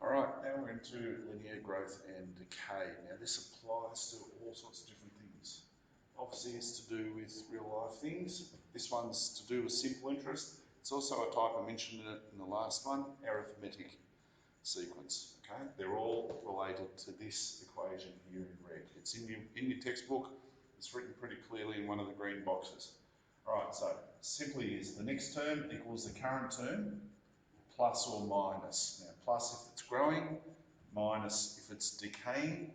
Alright, now we're into linear growth and decay. Now this applies to all sorts of different things. Obviously it's to do with real life things. This one's to do with simple interest. It's also a type, I mentioned it in the last one, arithmetic sequence. Okay, they're all related to this equation here in red. It's in your textbook. It's written pretty clearly in one of the green boxes. Alright, so simply is the next term equals the current term plus or minus. Now plus if it's growing, minus if it's decaying,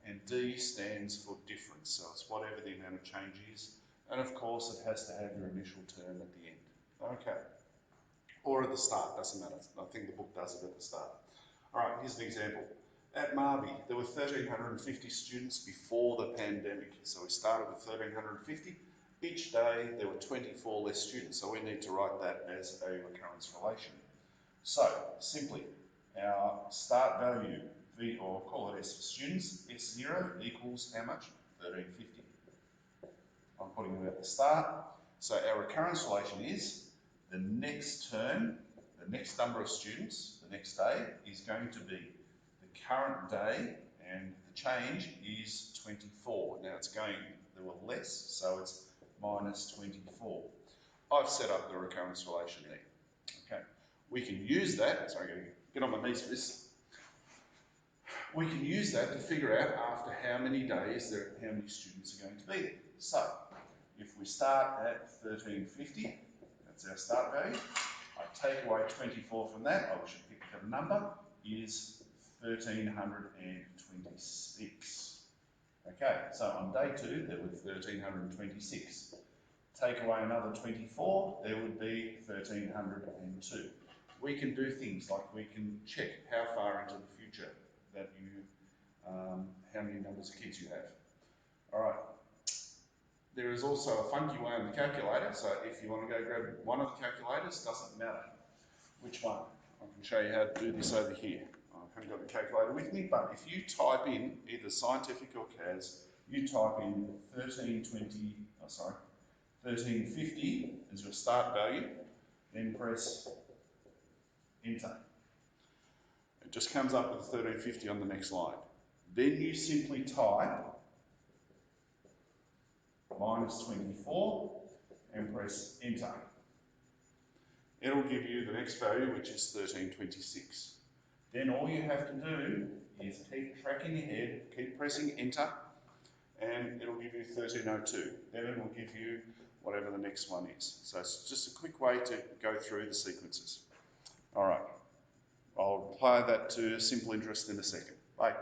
and D stands for difference. So it's whatever the amount of change is. And of course it has to have your initial term at the end. Okay. Or at the start, doesn't matter. I think the book does it at the start. Alright, here's an example. At Marby, there were 1,350 students before the pandemic. So we started with 1,350. Each day there were 24 less students. So we need to write that as a recurrence relation. So, simply, our start value, V, or call it S for students, S0 equals how much? 1,350. I'm putting it at the start. So our recurrence relation is the next term, the next number of students, the next day, is going to be the current day, and the change is 24. Now it's going, there were less, so it's minus 24. I've set up the recurrence relation there. Okay. We can use that, sorry, I'm going to get on my knees for this. We can use that to figure out after how many days how many students are going to be there. So, if we start at 1,350, that's our start value. I take away 24 from that, I should pick a number, is 1,326. Okay, so on day 2, there were 1,326. Take away another 24, there would be 1,302. We can do things like we can check how far into the future that you, how many numbers of kids you have. All right. There is also a funky way on the calculator, so if you want to go grab one of the calculators, doesn't matter which one. I can show you how to do this over here. I haven't got the calculator with me, but if you type in either Scientific or CAS, you type in 1,350 as your start value, then press enter. It just comes up with 1,350 on the next line. Then you simply type minus 24 and press enter. It'll give you the next value, which is 1,326. Then all you have to do is keep tracking ahead, keep pressing enter, and it'll give you 1,302. Then it will give you whatever the next one is. So it's just a quick way to go through the sequences. All right, I'll apply that to simple interest in a second. Bye.